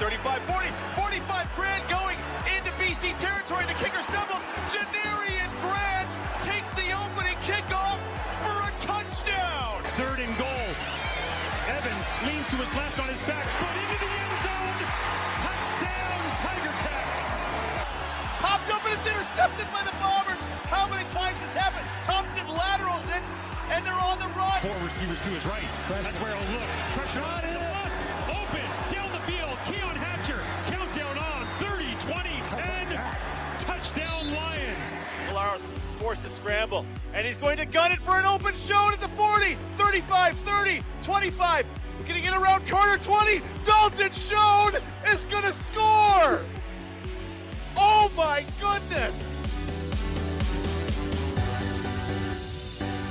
35, 40, 45. Grant going into BC territory. The kicker stumbled. Janarian Grant takes the opening kickoff for a touchdown. 3rd and goal. Evans leans to his left on his back foot into the end zone. Touchdown, Tiger Cats. Popped up and it's intercepted by the Bombers. How many times has happened? Thompson laterals it, and they're on the run. 4 receivers to his right. That's where he'll look. Pressure on it. Bust. Open. Down the field. Keon Hatcher. Countdown on. 30, 20, 10. Touchdown, Lions. Colaro's forced to scramble, and he's going to gun it for an open shot at the 40, 35, 30, 25. Getting it around corner 20. Dalton Schoen is going to score. Oh my goodness.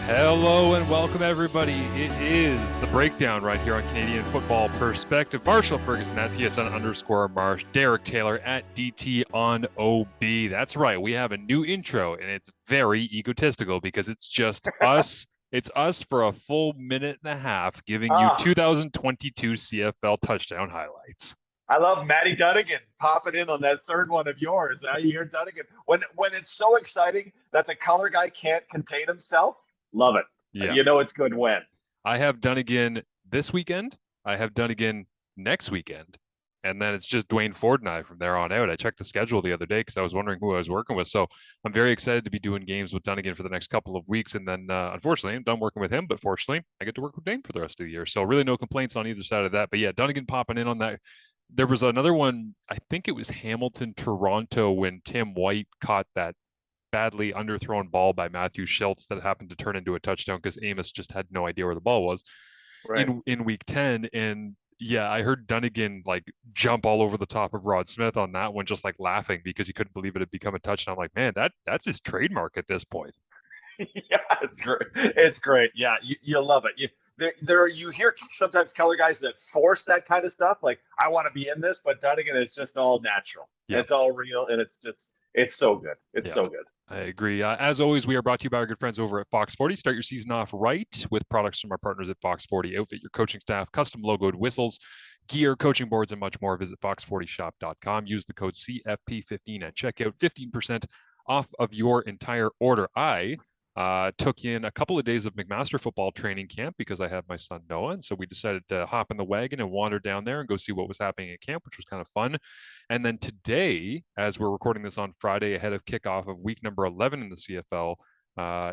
Hello and welcome everybody. It is the breakdown right here on Canadian Football Perspective. Marshall Ferguson at TSN_Marsh. Derek Taylor at DT on OB. That's right. We have a new intro and it's very egotistical because it's just us. It's us for a full minute and a half giving you 2022 CFL touchdown highlights. I love Matty Dunnigan popping in on that third one of yours. Now you hear Dunnigan. When it's so exciting that the color guy can't contain himself, love it. Yeah. You know it's good when. I have Dunnigan this weekend. I have Dunnigan next weekend. And then it's just Dwayne Ford and I from there on out. I checked the schedule the other day because I was wondering who I was working with. So I'm very excited to be doing games with Dunnigan for the next couple of weeks. And then, unfortunately, I'm done working with him. But fortunately, I get to work with Dane for the rest of the year. So really no complaints on either side of that. But yeah, Dunnigan popping in on that. There was another one, I think it was Hamilton, Toronto, when Tim White caught that badly underthrown ball by Matthew Shiltz that happened to turn into a touchdown because Amos just had no idea where the ball was in week 10. And yeah, I heard Dunnigan like jump all over the top of Rod Smith on that one, just like laughing because he couldn't believe it had become a touchdown. I'm like, man, that's his trademark at this point. Yeah, it's great. It's great. Yeah, you love it. You hear sometimes color guys that force that kind of stuff. Like, I want to be in this, but Dunnigan, it's just all natural. Yep. It's all real, and it's so good. It's so good. I agree. As always, we are brought to you by our good friends over at Fox 40. Start your season off right with products from our partners at Fox 40. Outfit your coaching staff, custom logoed whistles, gear, coaching boards, and much more. Visit fox40shop.com. Use the code CFP15 at checkout. 15% off of your entire order. I took in a couple of days of McMaster football training camp because I have my son Noah. And so we decided to hop in the wagon and wander down there and go see what was happening at camp, which was kind of fun. And then today, as we're recording this on Friday ahead of kickoff of week number 11 in the CFL,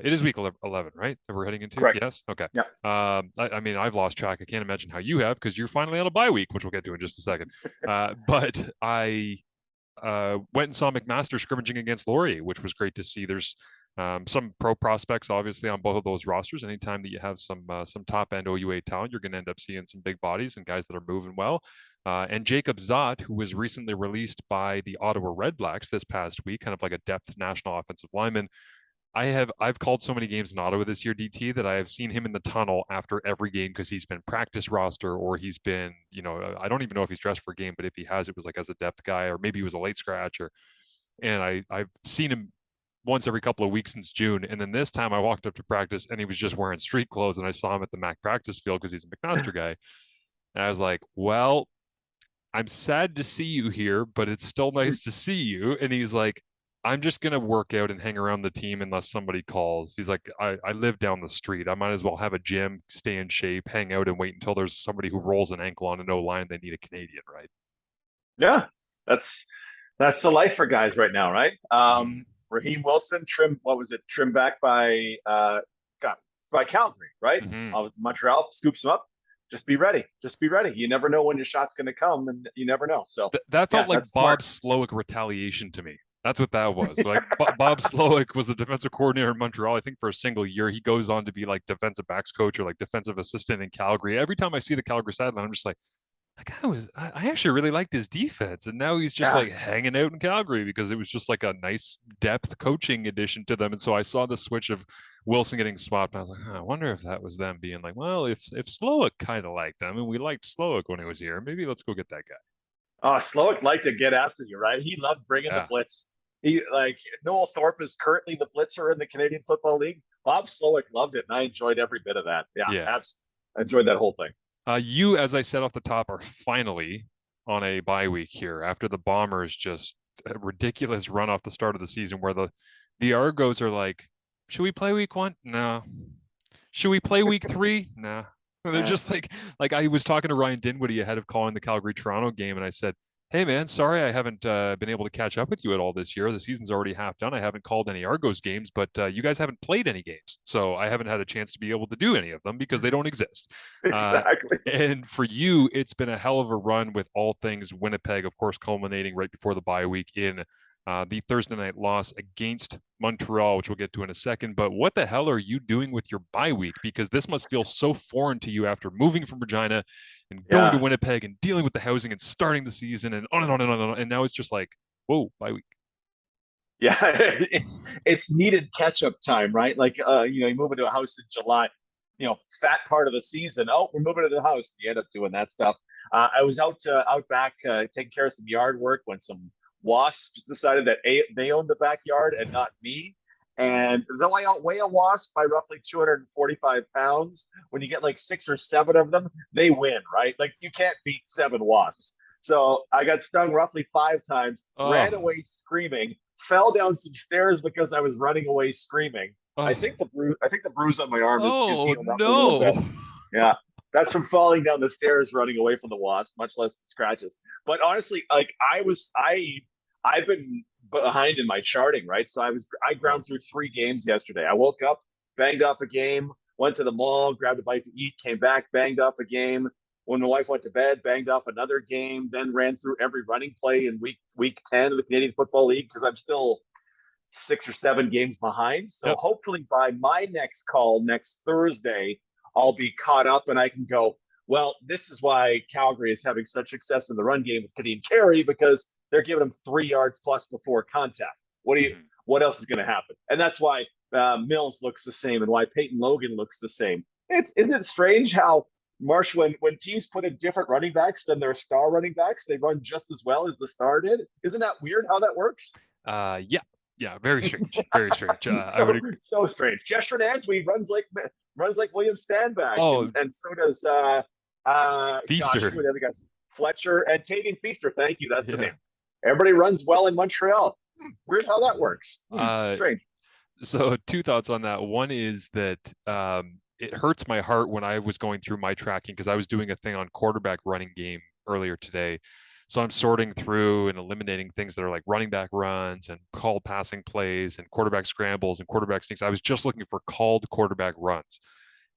it is week 11, right? That we're heading into? Correct. Yes? Okay. Yeah. I mean, I've lost track. I can't imagine how you have because you're finally on a bye week, which we'll get to in just a second. But I went and saw McMaster scrimmaging against Laurier, which was great to see. There's some pro prospects, obviously, on both of those rosters. Anytime that you have some top end OUA talent, you're going to end up seeing some big bodies and guys that are moving well. And Jacob Zott, who was recently released by the Ottawa Red Blacks this past week, kind of like a depth national offensive lineman. I've called so many games in Ottawa this year, DT, that I have seen him in the tunnel after every game because he's been practice roster or he's been, I don't even know if he's dressed for a game, but if he has, it was like as a depth guy or maybe he was a late scratch. And I've seen him once every couple of weeks since June. And then this time I walked up to practice and he was just wearing street clothes and I saw him at the Mac practice field because he's a McMaster guy. And I was like, well, I'm sad to see you here, but it's still nice to see you. And he's like, I'm just going to work out and hang around the team unless somebody calls. He's like, I live down the street. I might as well have a gym, stay in shape, hang out and wait until there's somebody who rolls an ankle on an O-line. They need a Canadian, right? Yeah, that's the life for guys right now, right? Raheem Wilson trimmed back by Calgary, right? Mm-hmm. Montreal scoops him up. Just be ready. You never know when your shot's going to come, and you never know. So that felt like Bob Slowick retaliation to me. That's what that was. Like Bob Slowick was the defensive coordinator in Montreal, I think, for a single year. He goes on to be like defensive backs coach or like defensive assistant in Calgary. Every time I see the Calgary sideline, I'm just like I actually really liked his defense, and now he's just like hanging out in Calgary because it was just like a nice depth coaching addition to them. And so I saw the switch of Wilson getting swapped, and I was like, I wonder if that was them being like, well, if Slowick kind of liked them, and we liked Slowick when he was here, maybe let's go get that guy. Oh, Slowick liked to get after you, right? He loved bringing the blitz. He Noel Thorpe is currently the blitzer in the Canadian Football League. Bob Slowick loved it, and I enjoyed every bit of that. Yeah. I enjoyed that whole thing. You, as I said off the top, are finally on a bye week here after the Bombers just a ridiculous run off the start of the season where the Argos are like, should we play week 1? No. Should we play week 3? No. And they're just like I was talking to Ryan Dinwiddie ahead of calling the Calgary-Toronto game, and I said, hey, man, sorry I haven't been able to catch up with you at all this year. The season's already half done. I haven't called any Argos games, but you guys haven't played any games. So I haven't had a chance to be able to do any of them because they don't exist. Exactly. And for you, it's been a hell of a run with all things Winnipeg, of course, culminating right before the bye week in the Thursday night loss against Montreal, which we'll get to in a second. But what the hell are you doing with your bye week? Because this must feel so foreign to you after moving from Regina and going to Winnipeg and dealing with the housing and starting the season and on and on and on and on. And now it's just like, whoa, bye week. Yeah, it's needed catch-up time, right? Like, you move into a house in July, fat part of the season. Oh, we're moving into the house. You end up doing that stuff. I was out back taking care of some yard work when some wasps decided that they owned the backyard and not me. And though I outweigh a wasp by roughly 245 pounds, when you get like 6 or 7 of them, they win, right? Like you can't beat 7 wasps. So I got stung roughly 5 times, ran away screaming, fell down some stairs because I was running away screaming. I think the bruise on my arm is healed up a little bit. Yeah. That's from falling down the stairs, running away from the wasp, much less scratches. But honestly, like I've been behind in my charting, right? So I ground through 3 games yesterday. I woke up, banged off a game, went to the mall, grabbed a bite to eat, came back, banged off a game. When my wife went to bed, banged off another game, then ran through every running play in week 10 of the Canadian Football League because I'm still 6 or 7 games behind. So hopefully by my next call next Thursday, I'll be caught up and I can go, well, this is why Calgary is having such success in the run game with Kadeem Carey because they're giving him 3 yards plus before contact. What else is going to happen? And that's why Mills looks the same and why Peyton Logan looks the same. Isn't it strange how Marshall, when teams put in different running backs than their star running backs, they run just as well as the star did? Isn't that weird how that works? Yeah, very strange. Very strange. So strange. Jesh Fernandez runs like William Stanback, and so does Feaster. Gosh, who are the other guys? Fletcher and Tavian Feaster. Thank you. That's the name. Everybody runs well in Montreal. Weird how that works. Strange. So 2 thoughts on that. One is that it hurts my heart when I was going through my tracking because I was doing a thing on quarterback running game earlier today. So I'm sorting through and eliminating things that are like running back runs and called passing plays and quarterback scrambles and quarterback sneaks. I was just looking for called quarterback runs.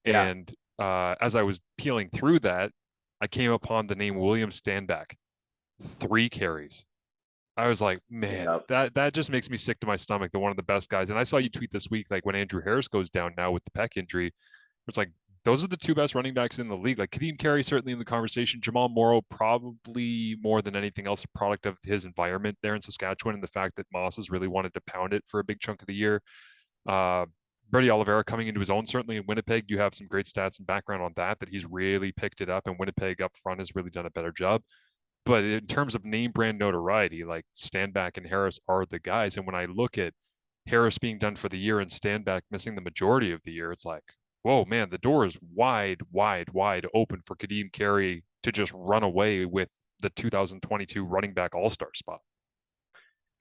Yeah. And as I was peeling through that, I came upon the name William Stanback, 3 carries. I was like, man, that just makes me sick to my stomach. They're one of the best guys. And I saw you tweet this week, like when Andrew Harris goes down now with the pec injury, it's like, those are the 2 best running backs in the league. Like Kadeem Carey, certainly in the conversation. Jamal Morrow, probably more than anything else, a product of his environment there in Saskatchewan and the fact that Moss has really wanted to pound it for a big chunk of the year. Brady Oliveira coming into his own, certainly in Winnipeg. You have some great stats and background on that he's really picked it up, and Winnipeg up front has really done a better job. But in terms of name brand notoriety, like Stanback and Harris are the guys. And when I look at Harris being done for the year and Stanback missing the majority of the year, it's like, whoa, man, the door is wide open for Kadeem Carey to just run away with the 2022 running back all-star spot.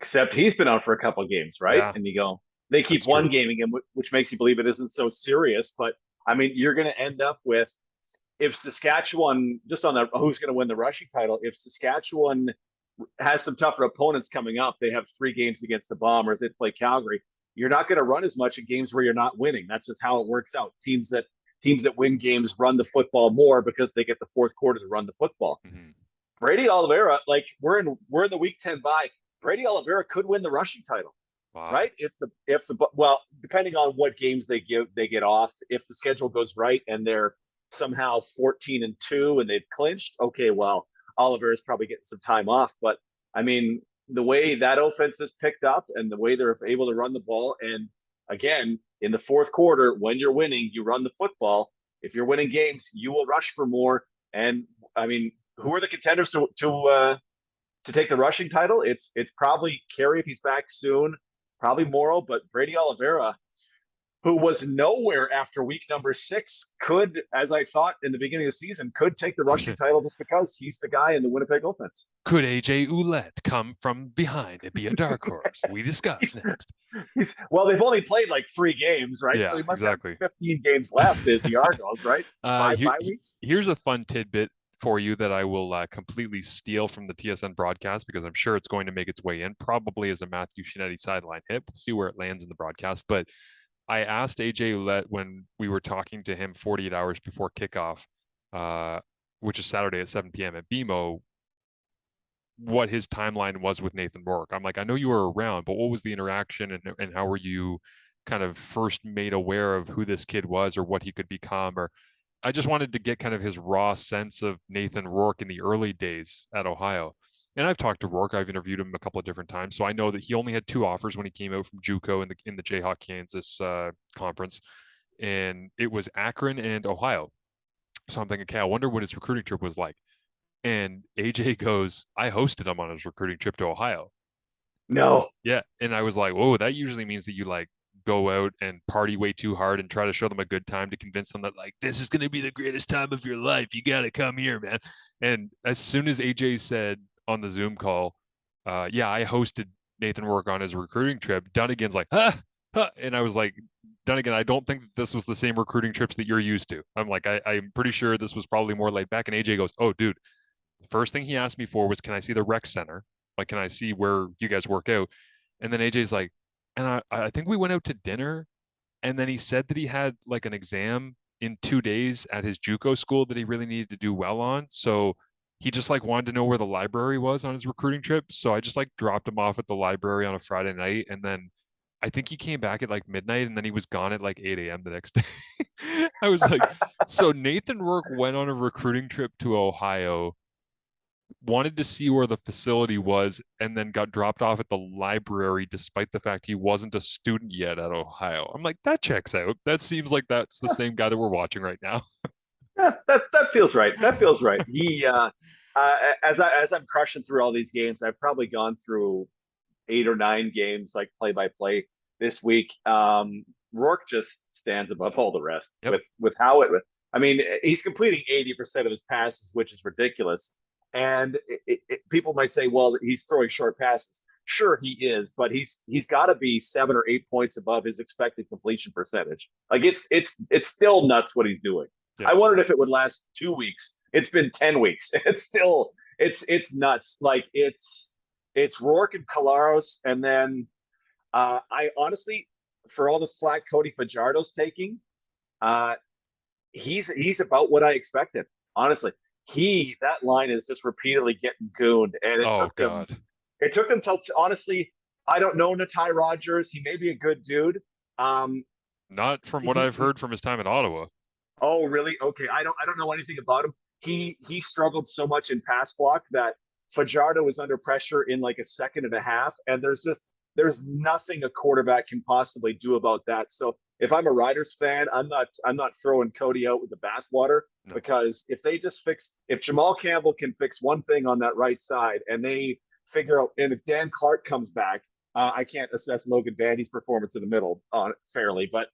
Except he's been out for a couple of games, right? Yeah. And you go, they keep one gaming him, which makes you believe it isn't so serious. But, I mean, you're going to end up with, if Saskatchewan, just on who's going to win the rushing title, if Saskatchewan has some tougher opponents coming up, they have 3 games against the Bombers, they play Calgary. You're not going to run as much in games where you're not winning. That's just how it works out. Teams that win games run the football more because they get the fourth quarter to run the football. Mm-hmm. Brady Oliveira, like we're in the week 10 bye. Brady Oliveira could win the rushing title, right? If the depending on what games they get off. If the schedule goes right and they're somehow 14-2 and they've clinched, okay, well, Oliveira's probably getting some time off. But I mean, the way that offense is picked up and the way they're able to run the ball. And again, in the fourth quarter, when you're winning, you run the football. If you're winning games, you will rush for more. And I mean, who are the contenders to take the rushing title? It's probably Carey if he's back soon, probably Morrow, but Brady Oliveira, who was nowhere after week number 6, could, as I thought in the beginning of the season, could take the rushing title just because he's the guy in the Winnipeg offense. Could AJ Ouellette come from behind and be a dark horse? We discuss next. Well, they've only played like 3 games, right? Yeah, so he must exactly. have 15 games left at the Argos, right? 5 bye weeks. Here's a fun tidbit for you that I will completely steal from the TSN broadcast because I'm sure it's going to make its way in, probably as a Matthew Shinetti sideline hit. We'll see where it lands in the broadcast. But I asked AJ Ouellette when we were talking to him 48 hours before kickoff, which is Saturday at 7 p.m. at BMO, what his timeline was with Nathan Rourke. I'm like, I know you were around, but what was the interaction and how were you kind of first made aware of who this kid was or what he could become? Or I just wanted to get kind of his raw sense of Nathan Rourke in the early days at Ohio. And I've talked to Rourke. I've interviewed him a couple of different times. So I know that he only had 2 offers when he came out from JUCO in the Jayhawk Kansas conference. And it was Akron and Ohio. So I'm thinking, okay, I wonder what his recruiting trip was like. And AJ goes, I hosted him on his recruiting trip to Ohio. No. Yeah. And I was like, whoa, that usually means that you like go out and party way too hard and try to show them a good time to convince them that like, this is going to be the greatest time of your life. You got to come here, man. And as soon as AJ said on the Zoom call, yeah, I hosted Nathan Rourke on his recruiting trip, Dunnigan's like, and I was like, Dunnigan, I don't think that this was the same recruiting trips that you're used to. I'm like, I'm pretty sure this was probably more laid back. And AJ goes, oh, dude, the first thing he asked me for was, can I see the rec center? Like, can I see where you guys work out? And then AJ's like, and I think we went out to dinner. And then he said that he had like an exam in 2 days at his JUCO school that he really needed to do well on. So he just like wanted to know where the library was on his recruiting trip. So I just like dropped him off at the library on a Friday night. And then I think he came back at like midnight and then he was gone at like 8 a.m. the next day. I was like, so Nathan Rourke went on a recruiting trip to Ohio, wanted to see where the facility was, and then got dropped off at the library despite the fact he wasn't a student yet at Ohio. I'm like, that checks out. That seems like that's the same guy that we're watching right now. Yeah, that feels right. That feels right. He as I'm crushing through all these games, I've probably gone through 8 or 9 games like play by play this week. Rourke just stands above all the rest. Yep. with how it. I mean, he's completing 80% of his passes, which is ridiculous. And people might say, well, he's throwing short passes. Sure, he is, but he's got to be 7 or 8 points above his expected completion percentage. Like it's still nuts what he's doing. Yeah. I wondered if it would last 2 weeks. It's been 10 weeks. It's still it's nuts. Like it's Rourke and Collaros, and then I honestly, for all the flack Cody Fajardo's taking, he's about what I expected. Honestly, that line is just repeatedly getting gooned, and it took them till honestly, I don't know Natai Rogers. He may be a good dude. Not from what I've heard from his time in Ottawa. Oh, really? Okay, I don't know anything about him. He struggled so much in pass block that Fajardo was under pressure in like a second and a half, and there's nothing a quarterback can possibly do about that. So if I'm a Riders fan, I'm not throwing Cody out with the bathwater, because if Jamal Campbell can fix one thing on that right side, and they figure out, and if Dan Clark comes back, I can't assess Logan Bandy's performance in the middle on fairly, but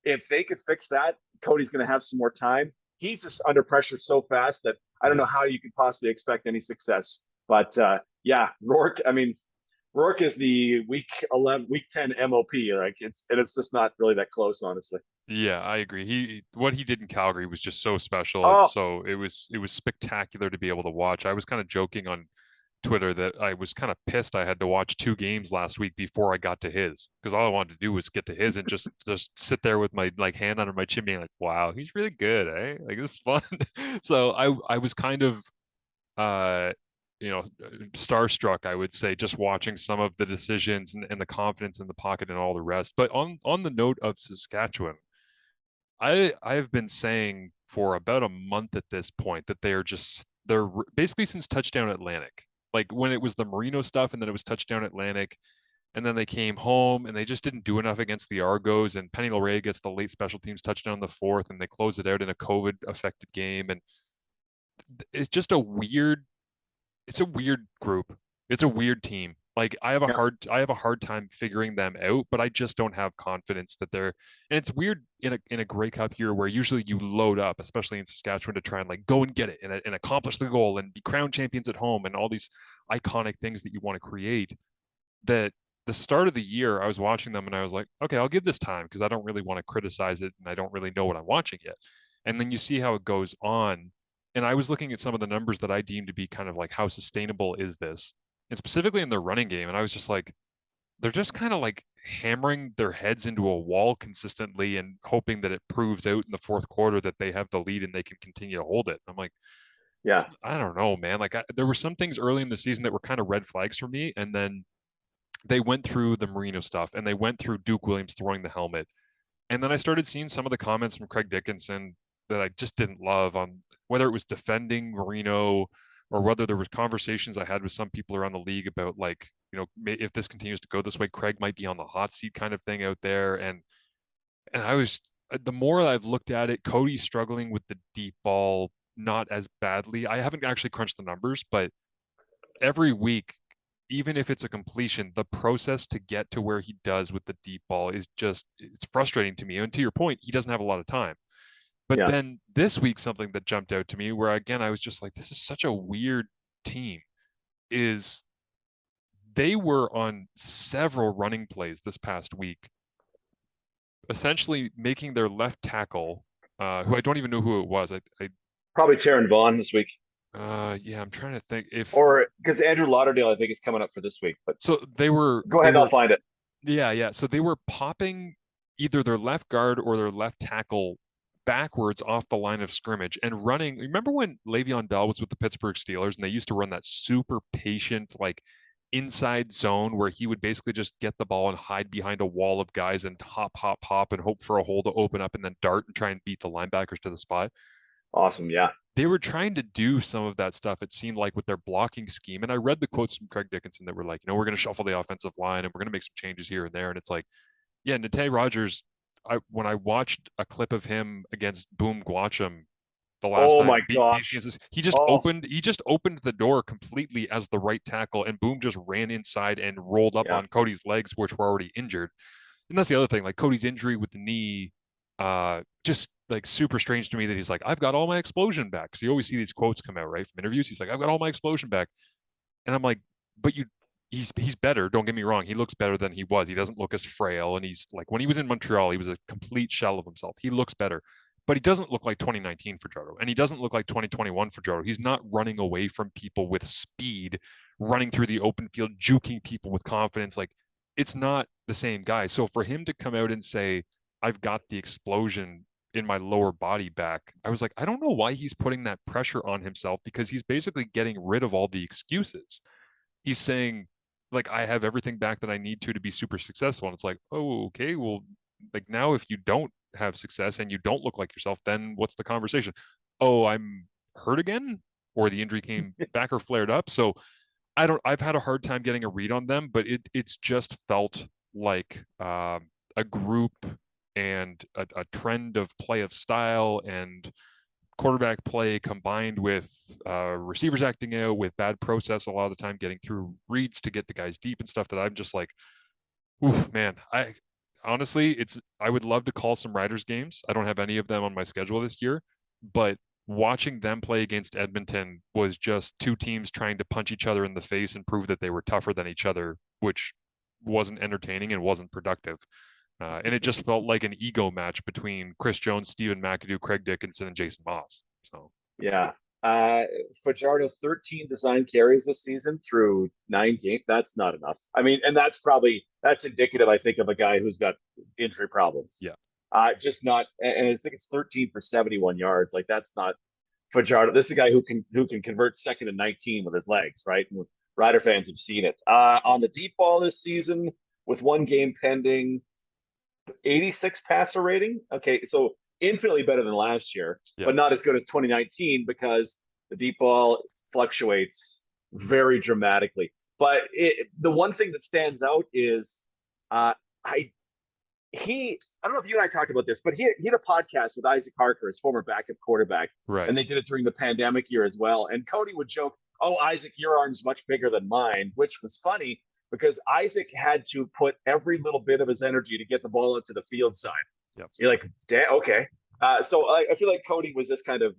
if they could fix that, Cody's going to have some more time. He's just under pressure so fast that I don't know how you could possibly expect any success. But yeah, Rourke. I mean, Rourke is the week 10 MOP. Like it's just not really that close, honestly. Yeah, I agree. What he did in Calgary was just so special. Oh. And so it was spectacular to be able to watch. I was kind of joking on Twitter that I was kind of pissed I had to watch 2 games last week before I got to his, because all I wanted to do was get to his and just sit there with my like hand under my chin being like, wow, he's really good, eh? Like, this is fun. So I was kind of starstruck, I would say, just watching some of the decisions and the confidence in the pocket and all the rest. But on the note of Saskatchewan, I have been saying for about a month at this point that they're basically since Touchdown Atlantic. Like when it was the Marino stuff, and then it was Touchdown Atlantic, and then they came home and they just didn't do enough against the Argos, and Penny Laray gets the late special teams touchdown in the 4th, and they close it out in a COVID affected game. And it's just it's a weird group. It's a weird team. Like I have a hard time figuring them out, but I just don't have confidence that they're. And it's weird in a Grey Cup year where usually you load up, especially in Saskatchewan, to try and like go and get it and accomplish the goal and be crown champions at home and all these iconic things that you want to create. That the start of the year, I was watching them and I was like, okay, I'll give this time because I don't really want to criticize it and I don't really know what I'm watching yet. And then you see how it goes on. And I was looking at some of the numbers that I deem to be kind of like, how sustainable is this? And specifically in their running game. And I was just like, they're just kind of like hammering their heads into a wall consistently and hoping that it proves out in the fourth quarter that they have the lead and they can continue to hold it. I'm like, yeah, I don't know, man. Like there were some things early in the season that were kind of red flags for me. And then they went through the Marino stuff and they went through Duke Williams throwing the helmet. And then I started seeing some of the comments from Craig Dickinson that I just didn't love, on whether it was defending Marino or whether there was conversations I had with some people around the league about, like, you know, if this continues to go this way, Craig might be on the hot seat kind of thing out there. And I was, the more I've looked at it, Cody's struggling with the deep ball, not as badly. I haven't actually crunched the numbers, but every week, even if it's a completion, the process to get to where he does with the deep ball is just, it's frustrating to me. And to your point, he doesn't have a lot of time. But then this week, something that jumped out to me where, again, I was just like, this is such a weird team, is they were on several running plays this past week, essentially making their left tackle, who I don't even know who it was. I probably Taron Vaughn this week. Yeah, I'm trying to think or because Andrew Lauderdale, I think, is coming up for this week. But so they were. Go ahead, I'll find it. Yeah. So they were popping either their left guard or their left tackle backwards off the line of scrimmage and running. Remember when Le'Veon Bell was with the Pittsburgh Steelers and they used to run that super patient, like, inside zone where he would basically just get the ball and hide behind a wall of guys and hop and hope for a hole to open up and then dart and try and beat the linebackers to the spot. Awesome. Yeah. They were trying to do some of that stuff, it seemed like, with their blocking scheme. And I read the quotes from Craig Dickinson that were like, you know, we're going to shuffle the offensive line and we're going to make some changes here and there. And it's like, yeah, Nate Rogers, when I watched a clip of him against Boom Gwacham the last time, my gosh, he just opened the door completely as the right tackle, and Boom just ran inside and rolled up on Cody's legs, which were already injured. And that's the other thing, like Cody's injury with the knee, just like super strange to me that he's like, I've got all my explosion back. So you always see these quotes come out, right, from interviews. He's like, I've got all my explosion back, and I'm like, but he's better. Don't get me wrong. He looks better than he was. He doesn't look as frail. And he's like, when he was in Montreal, he was a complete shell of himself. He looks better, but he doesn't look like 2019 Fajardo. And he doesn't look like 2021 Fajardo. He's not running away from people with speed, running through the open field, juking people with confidence. Like, it's not the same guy. So for him to come out and say, I've got the explosion in my lower body back, I was like, I don't know why he's putting that pressure on himself, because he's basically getting rid of all the excuses. He's saying, like, I have everything back that I need to be super successful. And it's like, oh, okay, well, like, now if you don't have success and you don't look like yourself, then what's the conversation? Oh, I'm hurt again, or the injury came back or flared up. So I've had a hard time getting a read on them, but it's just felt like a group and a trend of play of style and quarterback play combined with receivers acting out, with bad process a lot of the time, getting through reads to get the guys deep and stuff, that I'm just like, oof, man. I honestly, I would love to call some Riders games. I don't have any of them on my schedule this year, but watching them play against Edmonton was just two teams trying to punch each other in the face and prove that they were tougher than each other, which wasn't entertaining and wasn't productive. And it just felt like an ego match between Chris Jones, Stephen McAdoo, Craig Dickinson, and Jason Moss. So yeah, Fajardo 13 design carries this season through 9 games. That's not enough. I mean, and that's indicative, I think, of a guy who's got injury problems. Yeah, just not. And I think it's 13 for 71 yards. Like, that's not Fajardo. This is a guy who can convert 2nd and 19 with his legs, right? And Rider fans have seen it. On the deep ball this season, with 1 game pending, 86 passer rating. Okay, so infinitely better than last year, but not as good as 2019, because the deep ball fluctuates very dramatically. But the one thing that stands out is I don't know if you and I talked about this, but he had a podcast with Isaac Harker, his former backup quarterback, right? And they did it during the pandemic year as well. And Cody would joke, "Oh, Isaac, your arm's much bigger than mine," which was funny. because Isaac had to put every little bit of his energy to get the ball into the field side. Yep. You're like, damn, okay. So I feel like Cody was just kind of,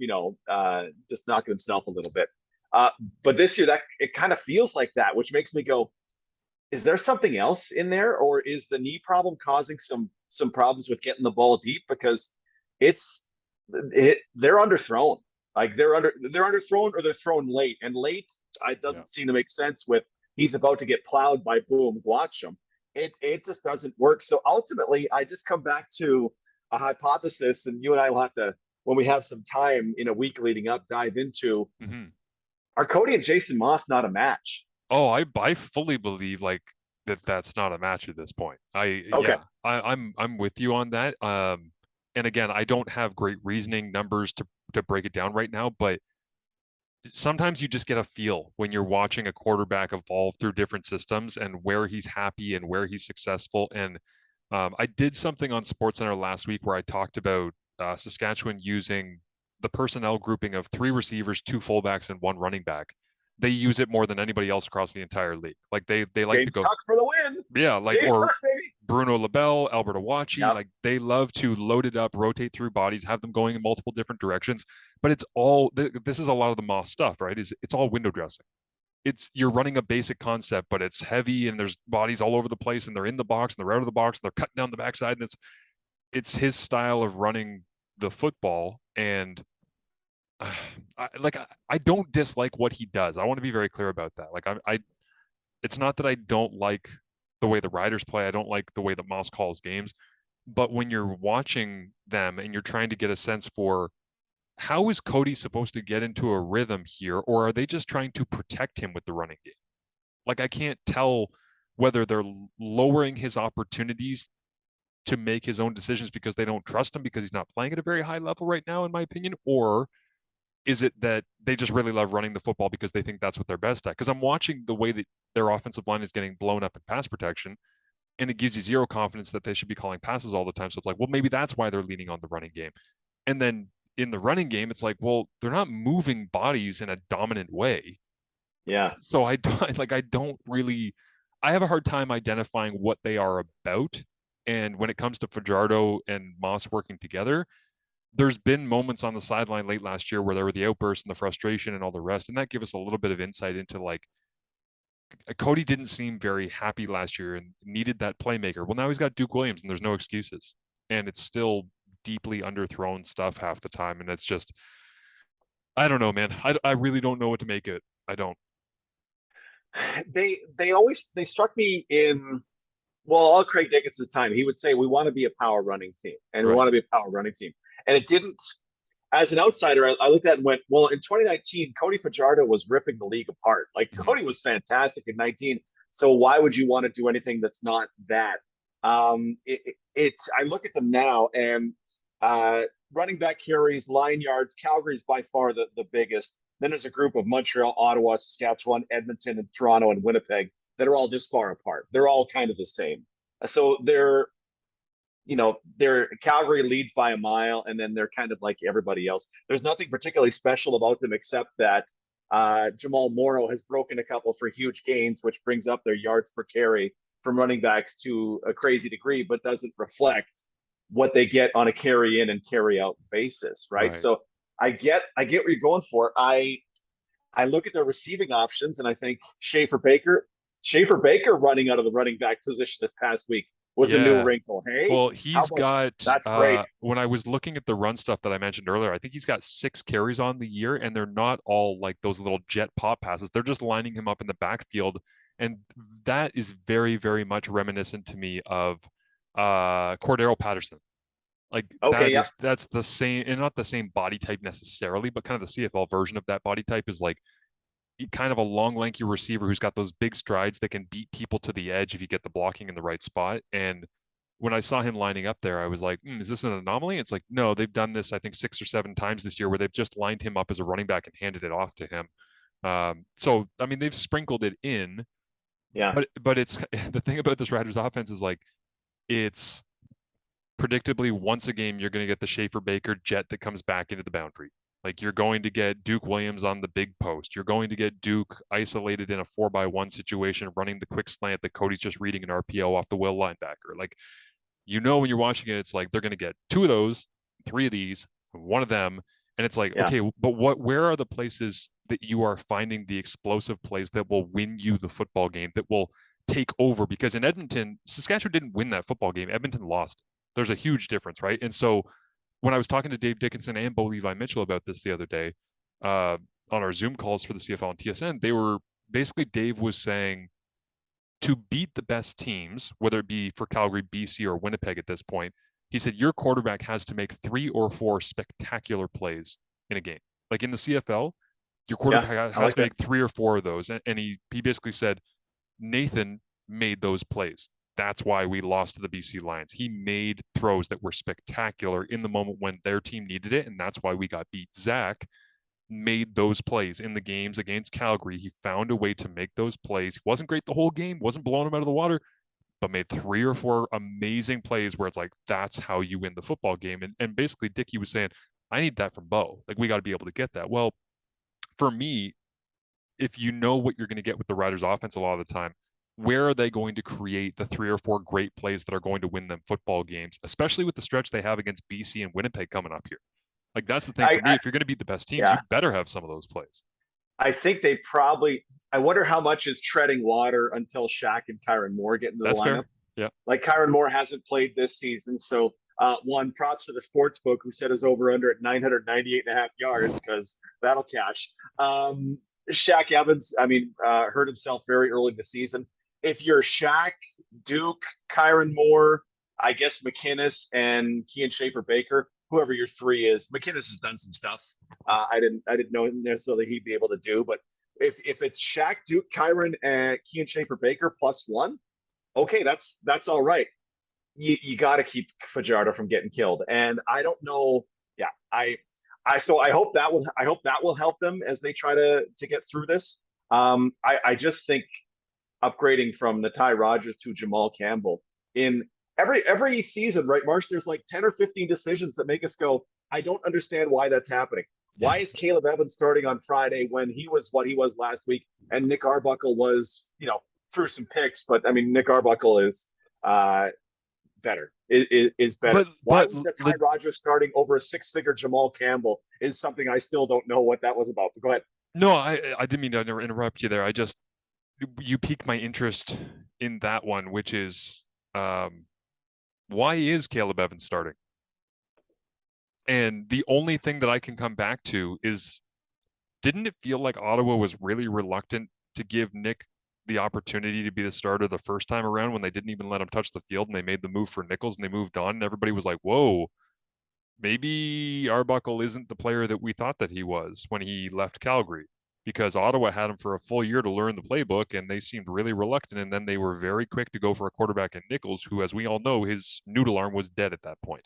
just knocking himself a little bit. But this year, that it kind of feels like that, which makes me go, is there something else in there, or is the knee problem causing some problems with getting the ball deep? Because they're underthrown. Like they're underthrown, or they're thrown late, and late it doesn't seem to make sense with he's about to get plowed by Boom Watcham. It just doesn't work. So ultimately, I just come back to a hypothesis, and you and I will have to, when we have some time in a week leading up, dive into are Cody and Jason Moss not a match? Oh, I fully believe like that's not a match at this point. I'm with you on that. And again, I don't have great reasoning numbers to break it down right now, but sometimes you just get a feel when you're watching a quarterback evolve through different systems and where he's happy and where he's successful. And I did something on SportsCenter last week where I talked about Saskatchewan using the personnel grouping of 3 receivers, 2 fullbacks, and 1 running back. They use it more than anybody else across the entire league. Like they like James to go Tuck for the win. Yeah, like James or Tuck, baby. Bruno Labelle, Albert Awachi, like they love to load it up, rotate through bodies, have them going in multiple different directions. But it's all this is a lot of the Moss stuff, right? It's all window dressing. You're running a basic concept, but it's heavy and there's bodies all over the place, and they're in the box and they're out of the box and they're cutting down the backside, and it's his style of running the football. And I don't dislike what he does. I want to be very clear about that. Like it's not that I don't like the way the Riders play. I don't like the way that Moss calls games. But when you're watching them and you're trying to get a sense for how is Cody supposed to get into a rhythm here, or are they just trying to protect him with the running game? Like I can't tell whether they're lowering his opportunities to make his own decisions because they don't trust him because he's not playing at a very high level right now, in my opinion, or is it that they just really love running the football because they think that's what they're best at? Because I'm watching the way that their offensive line is getting blown up in pass protection, and it gives you zero confidence that they should be calling passes all the time. So it's like, well, maybe that's why they're leaning on the running game. And then in the running game, it's like, well, they're not moving bodies in a dominant way. Yeah. So I have a hard time identifying what they are about. And when it comes to Fajardo and Moss working together, there's been moments on the sideline late last year where there were the outbursts and the frustration and all the rest. And that gave us a little bit of insight into like, Cody didn't seem very happy last year and needed that playmaker. Well, now he's got Duke Williams and there's no excuses. And it's still deeply underthrown stuff half the time. And it's just, I don't know, man. I really don't know what to make it. I don't. They struck me in, well, all Craig Dickinson's time, he would say, we want to be a power running team, and we want to be a power running team. And it didn't, as an outsider, I looked at it and went, well, in 2019, Cody Fajardo was ripping the league apart. Like Cody was fantastic in 19. So why would you want to do anything that's not that? I look at them now, and running back carries, line yards, Calgary's by far the biggest. Then there's a group of Montreal, Ottawa, Saskatchewan, Edmonton, and Toronto, and Winnipeg that are all this far apart. They're all kind of the same. So they're Calgary leads by a mile, and then they're kind of like everybody else. There's nothing particularly special about them except that Jamal Morrow has broken a couple for huge gains, which brings up their yards per carry from running backs to a crazy degree, but doesn't reflect what they get on a carry in and carry out basis, right? So I get what you're going for. I look at their receiving options, and I think Schaefer Baker running out of the running back position this past week was a new wrinkle. Hey, well, that's great. When I was looking at the run stuff that I mentioned earlier, I think he's got 6 carries on the year, and they're not all like those little jet pop passes. They're just lining him up in the backfield, and that is very, very much reminiscent to me of Cordero Patterson. Like that's the same, and not the same body type necessarily, but kind of the CFL version of that body type is like kind of a long, lanky receiver who's got those big strides that can beat people to the edge if you get the blocking in the right spot. And when I saw him lining up there, I was like, is this an anomaly? It's like, no, they've done this, I think 6 or 7 times this year where they've just lined him up as a running back and handed it off to him. So, I mean, they've sprinkled it in. Yeah. But it's the thing about this Riders offense is like, it's predictably once a game, you're going to get the Schaefer Baker jet that comes back into the boundary. Like you're going to get Duke Williams on the big post. You're going to get Duke isolated in a 4-by-1 situation, running the quick slant that Cody's just reading an RPO off the will linebacker. Like, when you're watching it, it's like they're going to get 2 of those, 3 of these, 1 of them. And it's like, okay, but where are the places that you are finding the explosive plays that will win you the football game, that will take over? Because in Edmonton, Saskatchewan didn't win that football game. Edmonton lost. There's a huge difference, right? And so when I was talking to Dave Dickinson and Bo Levi Mitchell about this the other day on our Zoom calls for the CFL and TSN, they were basically, Dave was saying, to beat the best teams, whether it be for Calgary, BC, or Winnipeg at this point, he said your quarterback has to make 3 or 4 spectacular plays in a game. Like in the CFL, your quarterback has to make 3 or 4 of those. And he basically said Nathan made those plays. That's why we lost to the BC Lions. He made throws that were spectacular in the moment when their team needed it, and that's why we got beat. Zach made those plays in the games against Calgary. He found a way to make those plays. He wasn't great the whole game, wasn't blowing them out of the water, but made 3 or 4 amazing plays where it's like, that's how you win the football game. And basically, Dickie was saying, I need that from Bo. Like, we got to be able to get that. Well, for me, if you know what you're going to get with the Riders offense a lot of the time, where are they going to create the 3 or 4 great plays that are going to win them football games, especially with the stretch they have against BC and Winnipeg coming up here? Like, that's the thing for me. If you're going to beat the best teams, you better have some of those plays. I think they probably – I wonder how much is treading water until Shaq and Kyron Moore get into the lineup. Fair. Yeah. Like, Kyron Moore hasn't played this season, so one, props to the sports book who set his over-under at 998.5 yards because that'll cash. Shaq Evans, hurt himself very early in the season. If you're Shaq, Duke, Kyron Moore, I guess McInnes and Kean Schaefer-Baker, whoever your 3 is. McInnes has done some stuff. I didn't know necessarily he'd be able to do, but if it's Shaq, Duke, Kyron, and Kean Schaefer-Baker +1, okay, that's all right. You got to keep Fajardo from getting killed, and I don't know. Yeah, I hope that will help them as they try to get through this. I just think upgrading from Natai Rogers to Jamal Campbell in every season, right, Marsh, there's like 10 or 15 decisions that make us go, I don't understand why that's happening. Why is Caleb Evans starting on Friday when he was what he was last week, and Nick Arbuckle was, threw some picks, but Nick Arbuckle is better. Is better. Why was Natai Rogers starting over a 6-figure Jamal Campbell is something I still don't know what that was about. But go ahead. No, I didn't mean to interrupt you there. You piqued my interest in that one, which is why is Caleb Evans starting? And the only thing that I can come back to is, didn't it feel like Ottawa was really reluctant to give Nick the opportunity to be the starter the first time around when they didn't even let him touch the field and they made the move for Nichols and they moved on and everybody was like, whoa, maybe Arbuckle isn't the player that we thought that he was when he left Calgary, because Ottawa had him for a full year to learn the playbook and they seemed really reluctant. And then they were very quick to go for a quarterback in Nichols, who, as we all know, his noodle arm was dead at that point.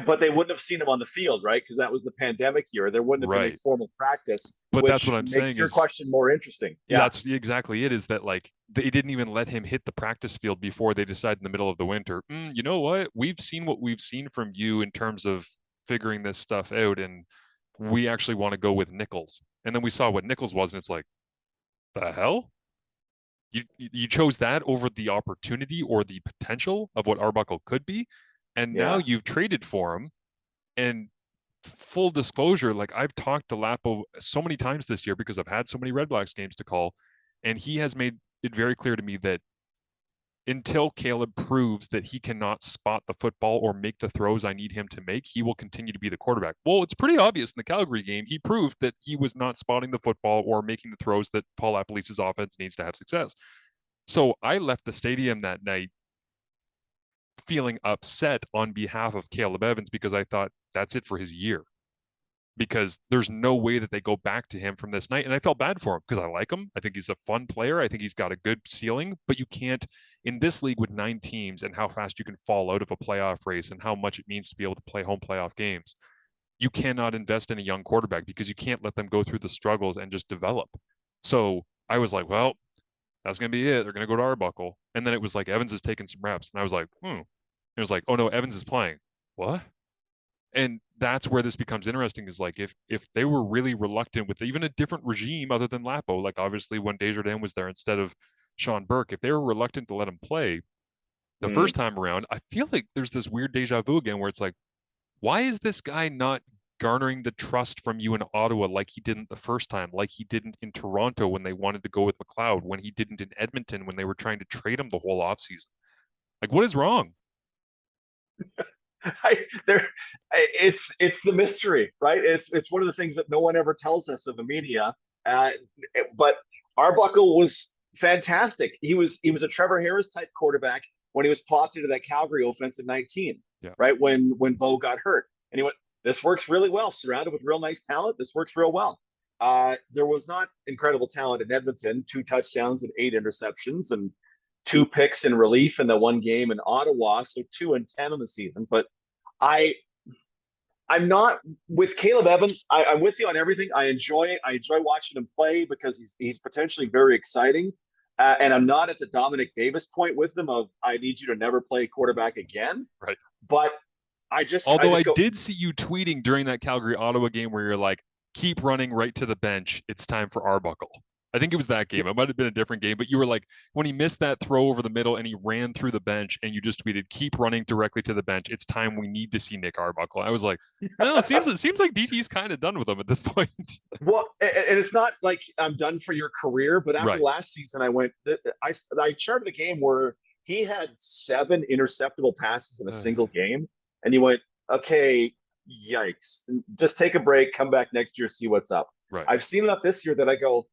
But they wouldn't have seen him on the field, right? Because that was the pandemic year. There wouldn't have been a formal practice. But that's what I'm saying. Makes your question more interesting. Yeah, that's exactly it. Is that like they didn't even let him hit the practice field before they decided in the middle of the winter. You know what? We've seen what we've seen from you in terms of figuring this stuff out, and we actually want to go with Nichols. And then we saw what Nichols was, and it's like, the hell? You chose that over the opportunity or the potential of what Arbuckle could be. And now you've traded for him. And full disclosure, like, I've talked to Lapo so many times this year because I've had so many Red Blacks games to call. And he has made it very clear to me that until Caleb proves that he cannot spot the football or make the throws I need him to make, he will continue to be the quarterback. Well, it's pretty obvious in the Calgary game. He proved that he was not spotting the football or making the throws that Paul Appelice's offense needs to have success. So I left the stadium that night feeling upset on behalf of Caleb Evans because I thought that's it for his year, because there's no way that they go back to him from this night. And I felt bad for him because I like him. I think he's a fun player. I think he's got a good ceiling, but you can't, in this league with 9 teams and how fast you can fall out of a playoff race and how much it means to be able to play home playoff games, you cannot invest in a young quarterback because you can't let them go through the struggles and just develop. So I was like, well, that's going to be it. They're going to go to Arbuckle. And then it was like, Evans is taking some reps. And I was like, It was like, oh no, Evans is playing. What? And that's where this becomes interesting, is like if they were really reluctant with even a different regime other than Lapo, like obviously when Desjardins was there instead of Sean Burke, if they were reluctant to let him play the first time around, I feel like there's this weird deja vu again where it's like, why is this guy not garnering the trust from you in Ottawa like he didn't the first time, like he didn't in Toronto when they wanted to go with McLeod, when he didn't in Edmonton when they were trying to trade him the whole offseason? Like, what is wrong? It's the mystery, right? It's one of the things that no one ever tells us of the media. But Arbuckle was fantastic. He was a Trevor Harris type quarterback when he was plopped into that Calgary offense at 19, right? When Bo got hurt, and he went, this works really well, surrounded with real nice talent. This works real well. There was not incredible talent in Edmonton, 2 touchdowns and 8 interceptions and 2 picks in relief in the one game in Ottawa. So 2-10 in the season. But I'm not with Caleb Evans. I'm with you on everything. I enjoy it. I enjoy watching him play because he's potentially very exciting. And I'm not at the Dominic Davis point with him of, I need you to never play quarterback again. Right. But I did see you tweeting during that Calgary Ottawa game where you're like, keep running right to the bench. It's time for Arbuckle. I think it was that game. It might have been a different game, but you were like, when he missed that throw over the middle and he ran through the bench, and you just tweeted, keep running directly to the bench. It's time. We need to see Nick Arbuckle. I was like, no, it seems like DT's kind of done with him at this point. Well, and it's not like I'm done for your career, but after last season, I charted a game where he had 7 interceptable passes in a single game. And you went, okay, yikes. Just take a break, come back next year, see what's up. Right. I've seen enough this year that I go,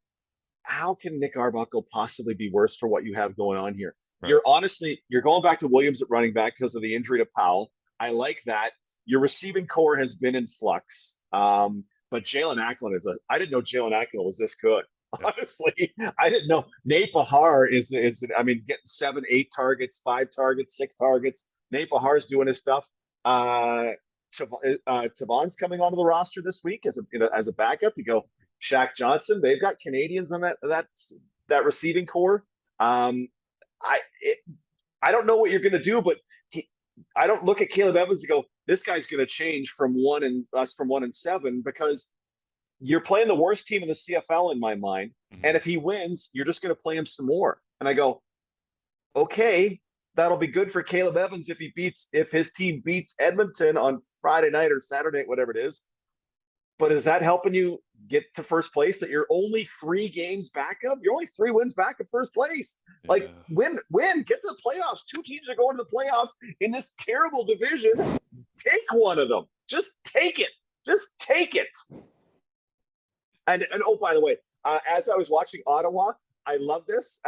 how can Nick Arbuckle possibly be worse for what you have going on here? Right. You're going back to Williams at running back because of the injury to Powell. I like that. Your receiving core has been in flux. But Jalen Acklin I didn't know Jalen Acklin was this good. Yeah. Honestly, I didn't know. Nate Bahar is getting 7, 8 targets, 5 targets, 6 targets. Nate Bahar's doing his stuff. Tavon's coming onto the roster this week as a backup. You go, Shaq Johnson. They've got Canadians on that receiving core. I don't know what you're going to do, but I don't look at Caleb Evans and go, this guy's going to change from 1-7, because you're playing the worst team in the CFL in my mind. Mm-hmm. And if he wins, you're just going to play him some more. And I go, okay, that'll be good for Caleb Evans if his team beats Edmonton on Friday night or Saturday night, whatever it is. But is that helping you get to first place, that you're only 3 games back up? You're only 3 wins back at first place. Yeah. Like, win, get to the playoffs. 2 teams are going to the playoffs in this terrible division. Take one of them. Just take it. And oh, by the way, as I was watching Ottawa, I love this.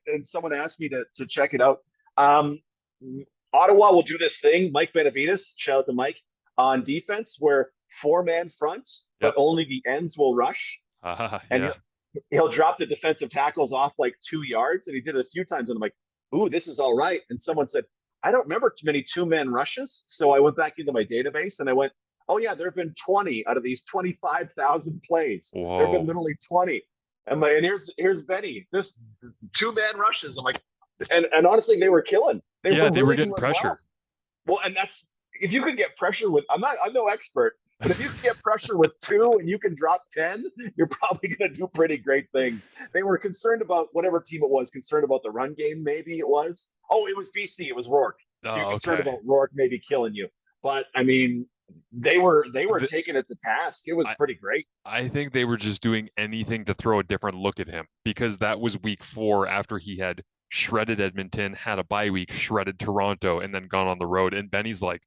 And someone asked me to check it out. Ottawa will do this thing, Mike Benavides, shout out to Mike, on defense, where 4-man front, but only the ends will rush. And he'll drop the defensive tackles off like 2 yards. And he did it a few times. And I'm like, ooh, this is all right. And someone said, I don't remember many 2-man rushes. So I went back into my database and I went, oh yeah, there have been 20 out of these 25,000 plays. Whoa. There have been literally 20. And here's Benny, just 2-man rushes. I'm like, and honestly, they were killing. They were getting pressure. Well, and that's, if you could get pressure with, I'm no expert, but if you can get pressure with 2 and you can drop 10, you're probably going to do pretty great things. They were concerned about whatever team it was, concerned about the run game. Maybe it was. Oh, it was BC. It was Rourke. So you're concerned about Rourke maybe killing you. But I mean, they were taking it to task. It was pretty great. I think they were just doing anything to throw a different look at him, because that was week 4 after he had shredded Edmonton, had a bye week, shredded Toronto, and then gone on the road. And Benny's like,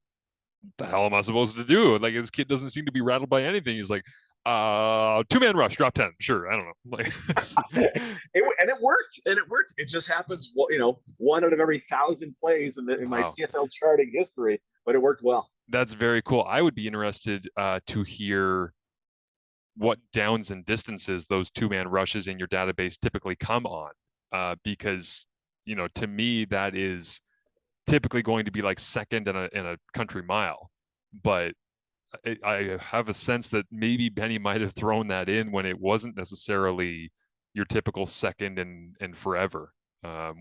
the hell am I supposed to do? Like, this kid doesn't seem to be rattled by anything. He's like, 2-man rush, drop 10. Sure. I don't know. Like, it worked. It just happens, 1 out of every 1,000 plays in my CFL charting history, but it worked well. That's very cool. I would be interested to hear what downs and distances those 2-man rushes in your database typically come on, because, to me, that is typically going to be like second in a country mile. But I have a sense that maybe Benny might have thrown that in when it wasn't necessarily your typical second and forever.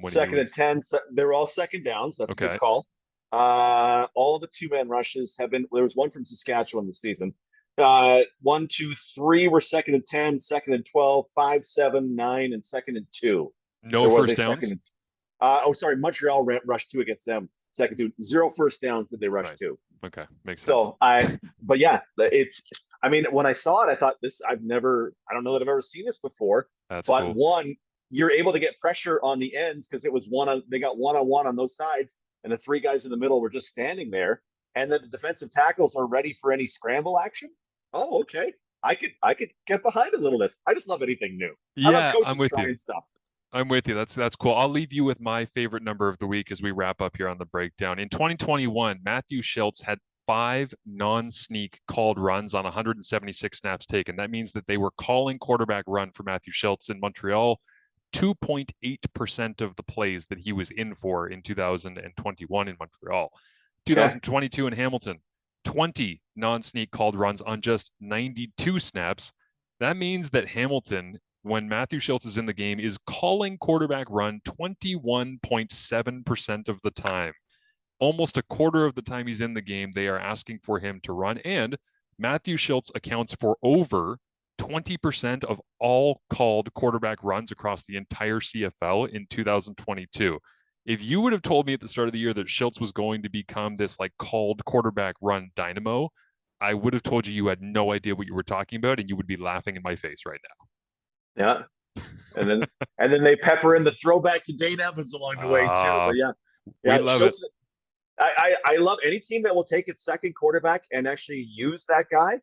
Second and 10, they were all second downs. That's a good call. All the 2-man rushes have been. There was one from Saskatchewan this season. 1, 2, 3 were 2nd and 10, 2nd and 12, 5, 7, 9, and 2nd and 2. No there was first a downs. Second. Sorry, Montreal rushed 2 against them. 2nd to 0 first downs that they rushed Right. 2. Okay, makes sense. So but yeah, it's. I mean, when I saw it, I thought this. I don't know that I've ever seen this before. That's but cool. one, you're able to get pressure on the ends because it was they got one-on-one on those sides, and the 3 guys in the middle were just standing there, and then the defensive tackles are ready for any scramble action. Oh, okay. I could get behind a little of this. I just love anything new. I love coaches I'm with trying you. stuff. I'm with you. That's cool. I'll leave you with my favorite number of the week as we wrap up here on the breakdown. In 2021, Matthew Shiltz had 5 non-sneak called runs on 176 snaps taken. That means that they were calling quarterback run for Matthew Shiltz in Montreal 2.8% of the plays that he was in for in 2021 in Montreal. 2022 in Hamilton, 20 non-sneak called runs on just 92 snaps. That means that Hamilton, when Matthew Shiltz is in the game, is calling quarterback run 21.7% of the time. Almost a quarter of the time he's in the game, they are asking for him to run. And Matthew Shiltz accounts for over 20% of all called quarterback runs across the entire CFL in 2022. If you would have told me at the start of the year that Shiltz was going to become this like called quarterback run dynamo, I would have told you had no idea what you were talking about, and you would be laughing in my face right now. Yeah. And then they pepper in the throwback to Dane Evans along the way too. But yeah, we love Shiltz, it. I love any team that will take its second quarterback and actually use that guy.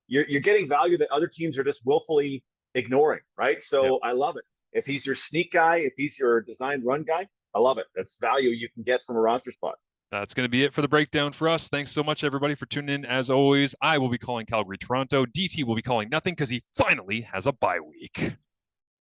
You're getting value that other teams are just willfully ignoring, right? So I love it. If he's your sneak guy, if he's your designed run guy, I love it. That's value you can get from a roster spot. That's going to be it for the breakdown for us. Thanks so much, everybody, for tuning in. As always, I will be calling Calgary, Toronto. DT will be calling nothing because he finally has a bye week.